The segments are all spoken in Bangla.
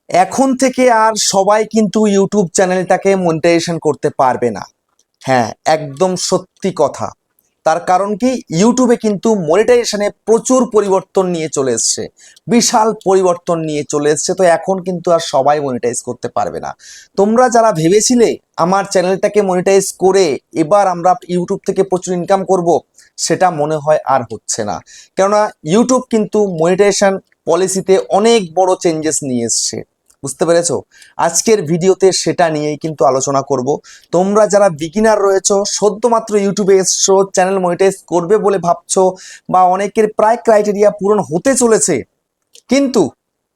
এখন থেকে আর সবাই কিন্তু ইউটিউব চ্যানেলটাকে মনিটাইজেশন করতে পারবে না। হ্যাঁ, একদম সত্যি কথা। তার কারণ কি, ইউটিউবে কিন্তু মনিটাইজেশনে প্রচুর পরিবর্তন নিয়ে চলে এসছে, বিশাল পরিবর্তন নিয়ে চলে এসছে। তো এখন কিন্তু আর সবাই মনিটাইজ করতে পারবে না। তোমরা যারা ভেবেছিলে আমার চ্যানেলটাকে মনিটাইজ করে এবার আমরা ইউটিউব থেকে প্রচুর ইনকাম করব, সেটা মনে হয় আর হচ্ছে না। কেননা ইউটিউব কিন্তু মনিটাইজেশন পলিসিতে অনেক বড় চেঞ্জেস নিয়ে এসছে। বুঝতে পেরেছো? আজকের ভিডিওতে সেটা নিয়েই কিন্তু আলোচনা করব। তোমরা যারা বিগিনার রয়েছো, সদ্যমাত্র ইউটিউবে এসছো, চ্যানেল মনিটাইজ করবে বলে ভাবছো, বা অনেকের প্রায় ক্রাইটেরিয়া পূরণ হতে চলেছে, কিন্তু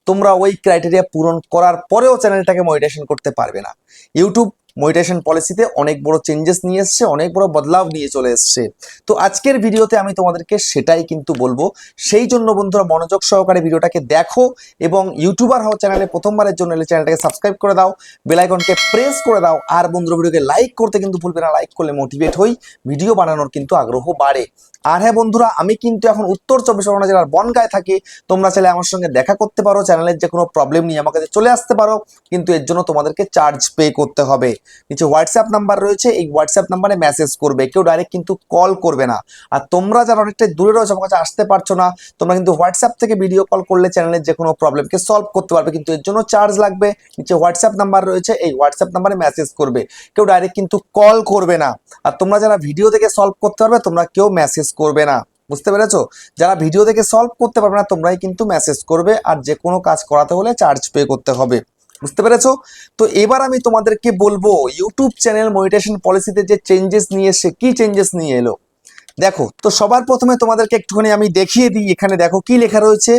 তোমরা ওই ক্রাইটেরিয়া পূরণ করার পরেও চ্যানেলটাকে মনিটাইজেশন করতে পারবে না। ইউটিউব মনিটাইজেশন পলিসিতে অনেক বড় চেঞ্জেস নিয়ে এসছে, অনেক বড় বদলাव নিয়ে চলে এসছে। তো আজকের ভিডিওতে আমি তোমাদেরকে সেটাই কিন্তু বলবো। সেই জন্য বন্ধুরা মনোযোগ সহকারে ভিডিওটাকে দেখো, এবং ইউটিউবার হও চ্যানেলে প্রথমবারের জন্য এলে চ্যানেলটাকে সাবস্ক্রাইব করে দাও, বেল আইকনকে প্রেস করে দাও, আর বন্ধুরা ভিডিওকে লাইক করতে কিন্তু ভুলবে না। লাইক করলে মোটিভেট হই, ভিডিও বানানোর কিন্তু আগ্রহ বাড়ে। আর হ্যাঁ বন্ধুরা, আমি কিন্তু এখন উত্তর চব্বিশ পরগনা জেলার বনগাঁয় থাকি। তোমরা চাইলে আমার সঙ্গে দেখা করতে পারো, চ্যানেলের যে কোনো প্রবলেম নিয়ে আমার কাছে চলে আসতে পারো, কিন্তু এর জন্য তোমাদেরকে চার্জ পে করতে হবে। নিচে হোয়াটসঅ্যাপ নাম্বার রয়েছে, এই হোয়াটসঅ্যাপ নাম্বারে মেসেজ করবে, কেউ ডাইরেক্ট কিন্তু কল করবে না। আর তোমরা যারা অনেকটা দূরে রয়েছে, আমার কাছে আসতে পারছো না, তোমরা কিন্তু হোয়াটসঅ্যাপ থেকে ভিডিও কল করলে চ্যানেলের যে কোনো প্রবলেমকে সলভ করতে পারবে, কিন্তু এর জন্য চার্জ লাগবে। নিচে হোয়াটসঅ্যাপ নাম্বার রয়েছে, এই হোয়াটসঅ্যাপ নাম্বারে মেসেজ করবে, কেউ ডাইরেক্ট কিন্তু কল করবে না। আর তোমরা যারা ভিডিও থেকে সলভ করতে পারবে, তোমরা কেউ মেসেজ করবে না। বুঝতে পেরেছো? যারা ভিডিও দেখে সলভ করতে পারবে না, তোমরাই কিন্তু মেসেজ করবে, আর যে কোনো কাজ করাতে হলে চার্জ পে করতে হবে। বুঝতে পেরেছো? তো এবার আমি তোমাদেরকে বলবো ইউটিউব চ্যানেল মনিটাইজেশন পলিসিতে যে চেঞ্জেস নিয়ে এসে, কি চেঞ্জেস নিয়ে এলো দেখো। তো সবার প্রথমে তোমাদেরকে একটুখানি আমি দেখিয়ে দিই। এখানে দেখো কি লেখা রয়েছে।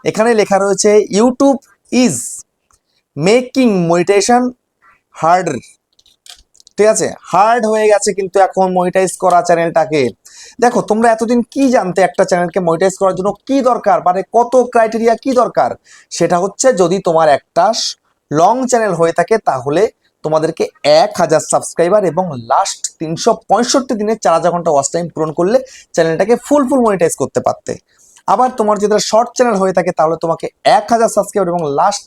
এখানে লেখা রয়েছে YouTube is making monetization harder. ঠিক আছে, হার্ড হয়ে গেছে কিন্তু এখন মনিটাইজ করা চ্যানেলটাকে। দেখো, তোমরা এতদিন কি জানতে একটা চ্যানেলকে মনিটাইজ করার জন্য কি দরকার, মানে কত ক্রাইটেরিয়া কি দরকার? সেটা হচ্ছে, যদি তোমার একটা লং চ্যানেল হয়ে থাকে, তাহলে তোমাদেরকে 1000 সাবস্ক্রাইবার এবং লাস্ট 365 দিনে 4000 ঘন্টা ওয়াচ টাইম পূরণ করলে চ্যানেলটাকে ফুল মনিটাইজ করতে পারতে। আবার তোমার যদি শর্ট চ্যানেল হয়ে থাকে, তাহলে তোমাকে 1000 সাবস্ক্রাইবার এবং লাস্ট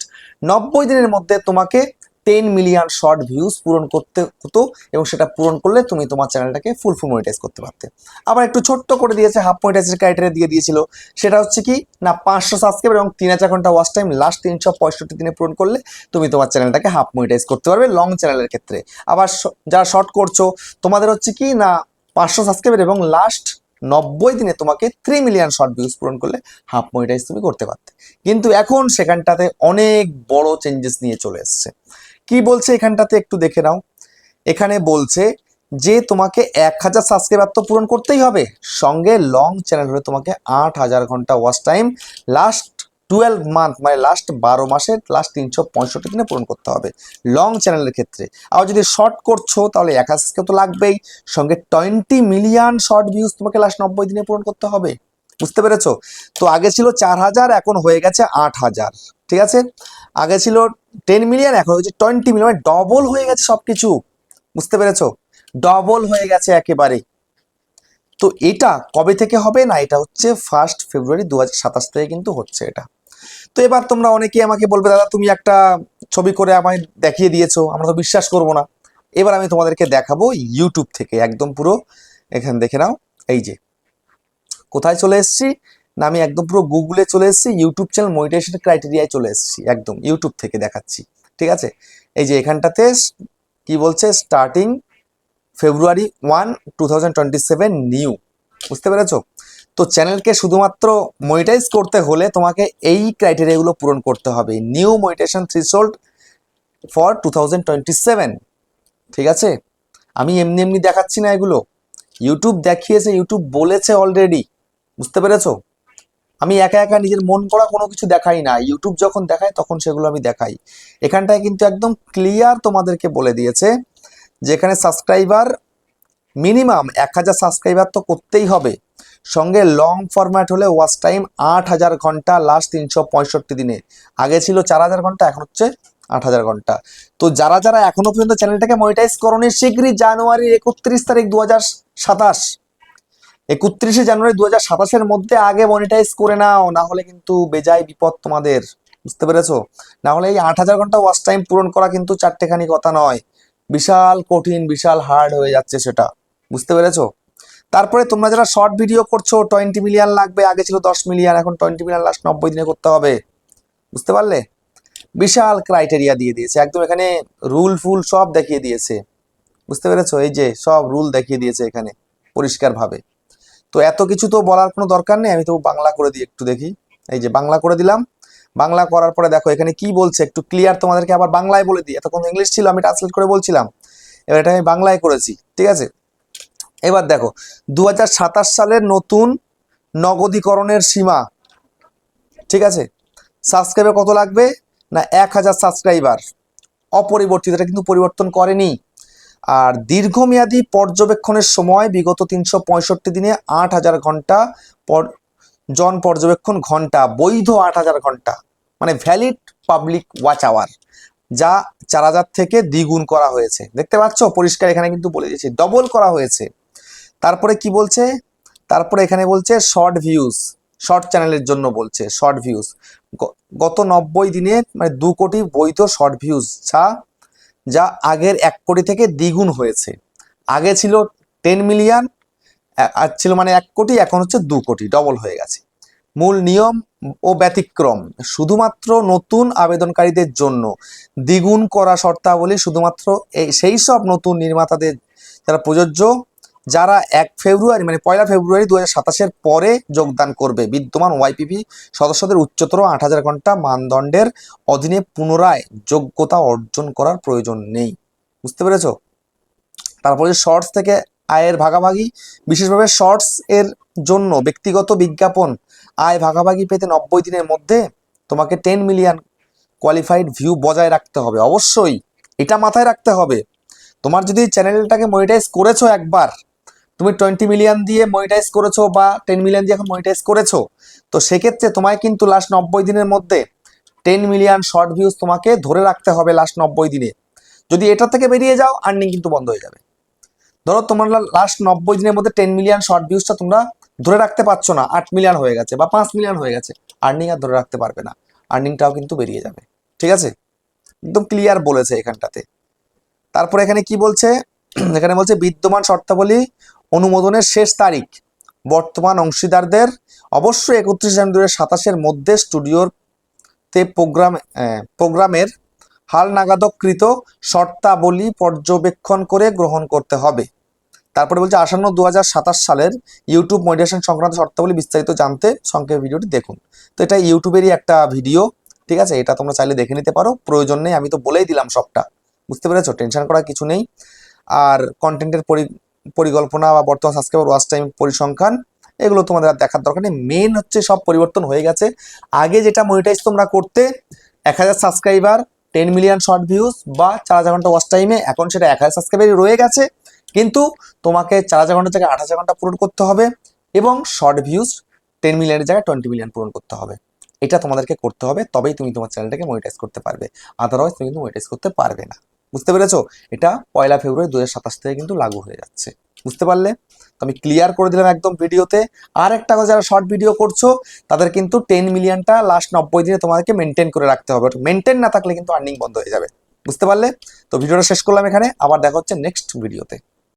90 দিনের মধ্যে তোমাকে 10 মিলিয়ন শর্ট ভিউজ পূরণ করতে হতো, এবং সেটা পূরণ করলে তুমি তোমার চ্যানেলটাকে ফুল মনিটাইজ করতে পারতে। আবার একটু ছোট্ট করে দিয়েছে, হাফ মনিটাইজের ক্রাইটেরিয়া দিয়ে দিয়েছিল। সেটা হচ্ছে কি না, 500 সাবস্ক্রাইবার এবং 3000 ঘন্টা ওয়াচ টাইম লাস্ট 365 দিনে পূরণ করলে তুমি তোমার চ্যানেলটাকে হাফ মনিটাইজ করতে পারবে লং চ্যানেলের ক্ষেত্রে। আবার যারা শর্ট করছো, তোমাদের হচ্ছে কি না, 500 সাবস্ক্রাইবার এবং লাস্ট 90 দিনে তোমাকে 3 মিলিয়ন শর্ট ভিউজ পূরণ করলে হাফ মনিটাইজ তুমি করতে পারতে। কিন্তু এখন সেখানটাতে অনেক বড় চেঞ্জেস নিয়ে চলে এসছে। কি বলছে এখানটাতে একটু দেখে নাও। এখানে বলছে যে তোমাকে 1000 সাবস্ক্রাইবার তো পূরণ করতেই হবে, সঙ্গে লং চ্যানেল হলে তোমাকে 8000 ঘন্টা ওয়াচ টাইম লাস্ট 12 মান্থ, মানে লাস্ট 12 মাসের লাস্ট 365 দিনে পূরণ করতে হবে লং চ্যানেলের ক্ষেত্রে। আবার যদি শর্ট করছো, তাহলে 1000 সাবস্ক্রাইব তো লাগবেই, সঙ্গে 20 মিলিয়ন শর্ট ভিউজ তোমাকে লাস্ট 90 দিনে পূরণ করতে হবে। বুঝতে পেরেছো? তো আগে ছিল 4000, এখন হয়ে গেছে 8000। ঠিক আছে, আগে ছিল 10 মিলিয়ন, এখন হচ্ছে 20 মিলিয়ন, মানে ডবল হয়ে গেছে সবকিছু। বুঝতে পেরেছো? ডবল হয়ে গেছে একেবারে। তো এটা কবে থেকে হবে না, এটা হচ্ছে 1 ফেব্রুয়ারি 2027 থেকে কিন্তু হচ্ছে এটা। তো এবার তোমরা অনেকেই আমাকে বলবে, দাদা তুমি একটা ছবি করে আমায় দেখিয়ে দিয়েছো, আমরা তো বিশ্বাস করবো না। এবার আমি তোমাদেরকে দেখাবো ইউটিউব থেকে একদম পুরো। এখানে দেখে নাও, এই যে কোথায় চলে এসেছি না, আমি একদম পুরো গুগলে চলে এসেছি, ইউটিউব চ্যানেল মনিটাইজেশন ক্রাইটেরিয়ায় চলে এসেছি, একদম ইউটিউব থেকে দেখাচ্ছি। ঠিক আছে, এই যে এখানটাতে কি বলছে, স্টার্টিং ফেব্রুয়ারি 1, 2027 নিউ। বুঝতে পেরেছো? তো চ্যানেলকে শুধুমাত্র মনিটাইজ করতে হলে তোমাকে এই ক্রাইটেরিয়াগুলো পূরণ করতে হবে। New monetization threshold for 2027। ঠিক আছে, আমি এমনি এমনি দেখাচ্ছি না, এগুলো ইউটিউব দেখিয়েছে, ইউটিউব বলেছে অলরেডি। বুঝতে পেরেছো? আমি একা একা নিজের মন করা কোনো কিছু দেখাই না, ইউটিউব যখন দেখায় তখন সেগুলো আমি দেখাই। এখানটায় কিন্তু একদম ক্লিয়ার তোমাদেরকে বলে দিয়েছে যে এখানে সাবস্ক্রাইবার মিনিমাম 1000 সাবস্ক্রাইবার তো করতেই হবে, সঙ্গে লং ফরম্যাট হলে ওয়াচ টাইম 8000 ঘন্টা লাস্ট 365 দিনে। আগে ছিল 4000 ঘন্টা, এখন হচ্ছে 8000 ঘন্টা। তো যারা যারা এখনো পর্যন্ত চ্যানেলটাকে মনিটাইজ করোনি, শীঘ্রই জানুয়ারি 31 তারিখ 2027, 31শে জানুয়ারি 2027-এর মধ্যে আগে মনিটাইজ করে নাও, না হলে কিন্তু বেজায় বিপদ তোমাদের। বুঝতে পেরেছো? না হলে এই 8,000 ঘন্টা ওয়াচ টাইম পূরণ করা কিন্তু চারটেখানি কথা নয়, বিশাল কঠিন, বিশাল হার্ড হয়ে যাচ্ছে সেটা। বুঝতে পেরেছো? তারপরে তোমরা যারা শর্ট ভিডিও করছো, 20 মিলিয়ন লাগবে, আগে ছিল 10 মিলিয়ন, এখন 20 মিলিয়ন লাস্ট 90 দিনে করতে হবে। বুঝতে পারলে? বিশাল ক্রাইটেরিয়া দিয়ে দিয়েছে একদম, এখানে রুল ফুল সব দেখিয়ে দিয়েছে। বুঝতে পেরেছো? এই যে সব রুল দেখিয়ে দিয়েছে এখানে পরিষ্কারভাবে। তো এত কিছু তো বলার কোনো দরকার নেই, আমি তো বাংলা করে দিই, একটু দেখি। এই যে বাংলা করে দিলাম। বাংলা করার পরে দেখো এখানে কি বলছে, একটু ক্লিয়ার তোমাদেরকে আবার বাংলায় বলে দিই। এতক্ষণ ইংলিশ ছিল, আমি ট্রান্সলেট করে বলছিলাম, এবার এটা আমি বাংলায় করেছি, ঠিক আছে? এবার দেখো 2027 সালের নতুন নগদীকরণের সীমা, ঠিক আছে? সাবস্ক্রাইবার কত লাগবে না, 1,000 সাবস্ক্রাইবার অপরিবর্তিত, এটা কিন্তু পরিবর্তন করেনি। আর দীর্ঘমেয়াদী পর্যবেক্ষণের সময় বিগত 365 দিনে 8,000 ঘন্টা জন পর্যবেক্ষণ ঘন্টা, বৈধ 8,000 ঘন্টা, মানে ভ্যালিড পাবলিক ওয়াচ আওয়ার, যা 4,000 থেকে দ্বিগুণ করা হয়েছে। দেখতে পাচ্ছ পরিষ্কার, এখানে কিন্তু বলে দিয়েছি ডবল করা হয়েছে। তারপরে কি বলছে, তারপরে এখানে বলছে শর্ট ভিউজ, শর্ট চ্যানেলের জন্য বলছে শর্ট ভিউজ গত 90 দিনে মানে 2 কোটি বৈধ শর্ট ভিউজ, যা আগের 1 কোটি থেকে দ্বিগুণ হয়েছে। আগে ছিল 10 মিলিয়ন, আর ছিল মানে 1 কোটি, এখন হচ্ছে 2 কোটি, ডবল হয়ে গেছে। মূল নিয়ম ও ব্যতিক্রম, শুধুমাত্র নতুন আবেদনকারীদের জন্য দ্বিগুণ করা শর্তাবলী শুধুমাত্র সেই সব নতুন নির্মাতাদের যারা প্রযোজ্য, যারা 1 ফেব্রুয়ারি মানে 1 ফেব্রুয়ারি 2027 পরে যোগদান করবে। বিদ্যমান ওয়াইপিপি সদস্যদের উচ্চতর 8,000 ঘন্টা মানদণ্ডের অধীনে পুনরায় যোগ্যতা অর্জন করার প্রয়োজন নেই। বুঝতে পেরেছো? তারপরে শর্টস থেকে আয়ের ভাগাভাগি, বিশেষভাবে শর্টস এর জন্য ব্যক্তিগত বিজ্ঞাপন আয় ভাগাভাগি পেতে 90 দিনের মধ্যে তোমাকে 10 মিলিয়ন কোয়ালিফাইড ভিউ বজায় রাখতে হবে। অবশ্যই এটা মাথায় রাখতে হবে। তোমার যদি চ্যানেলটাকে মনিটাইজ করেছো একবার, তুমি 20 মিলিয়ন দিয়ে মনিটাইজ করেছো বা 10 মিলিয়ন দিয়ে এখন মনিটাইজ করেছো, তো সেক্ষেত্রে তোমায় কিন্তু লাস্ট 90 দিনের মধ্যে 10 মিলিয়ন শর্ট ভিউজ তোমাকে ধরে রাখতে হবে লাস্ট 90 দিনে। যদি এটা থেকে বেরিয়ে যাও, আর্নিং কিন্তু বন্ধ হয়ে যাবে। ধরো তোমার লাস্ট 90 দিনের মধ্যে 10 মিলিয়ন শর্ট ভিউজটা তোমরা ধরে রাখতে পারছো না, 8 মিলিয়ন হয়ে গেছে বা 5 মিলিয়ন হয়ে গেছে, আর্নিং আর ধরে রাখতে পারবে না, আর্নিংটাও কিন্তু বেরিয়ে যাবে। ঠিক আছে? একদম ক্লিয়ার বলেছে এখানটাতে। তারপরে এখানে কি বলছে, এখানে বলছে বিদ্যমান শর্তাবলী অনুমোদনের শেষ তারিখ বর্তমান অংশীদারদের অবশ্যই 31 জানুয়ারি 2027 মধ্যে স্টুডিওতে প্রোগ্রামের হালনাগাদকৃত শর্তাবলী পর্যবেক্ষণ করে গ্রহণ করতে হবে। তারপরে বলছে আসন্ন 2027 সালের ইউটিউব মনিটাইজেশন সংক্রান্ত শর্তাবলী বিস্তারিত জানতে সংক্ষেপে ভিডিওটি দেখুন। তো এটা ইউটিউবেরই একটা ভিডিও, ঠিক আছে? এটা তোমরা চাইলে দেখে নিতে পারো, প্রয়োজন নেই, আমি তো বলেই দিলাম সবটা। বুঝতে পেরেছো? টেনশন করার কিছু নেই। আর কন্টেন্টের পরিকল্পনা বা বর্তমান সাবস্ক্রাইবার ওয়াচ টাইম পরিসংখ্যান, এগুলো তোমাদের আর দেখার দরকার নেই। মেন হচ্ছে সব পরিবর্তন হয়ে গেছে। আগে যেটা মনিটাইজ তোমরা করতে 1,000 সাবস্ক্রাইবার, 10 মিলিয়ন শর্ট ভিউজ বা 4,000 ঘন্টা ওয়াচ টাইমে, এখন সেটা 1,000 সাবস্ক্রাইবারই রয়ে গেছে, কিন্তু তোমাকে 4,000 ঘন্টা জায়গায় 8,000 ঘন্টা পূরণ করতে হবে এবং শর্ট ভিউজ 10 মিলিয়নের জায়গায় 20 মিলিয়ন পূরণ করতে হবে। এটা তোমাদেরকে করতে হবে, তবেই তুমি তোমার চ্যানেলটাকে মনিটাইজ করতে পারবে, আদারওয়াইজ তুমি কিন্তু মনিটাইজ করতে পারবে না। বুঝতে পেরেছো? এটা 1 ফেব্রুয়ারি 2027 থেকে কিন্তু লাগু হয়ে যাচ্ছে। বুঝতে পারলে? তো আমি ক্লিয়ার করে দিলাম একদম ভিডিওতে। আর একটা কথা, যারা শর্ট ভিডিও করছো তাদের কিন্তু 10 মিলিয়নটা লাস্ট 90 দিনে তোমাদেরকে মেনটেন করে রাখতে হবে। মেনটেন না থাকলে কিন্তু আর্নিং বন্ধ হয়ে যাবে। বুঝতে পারলে? তো ভিডিওটা শেষ করলাম এখানে, আবার দেখা হচ্ছে নেক্সট ভিডিওতে।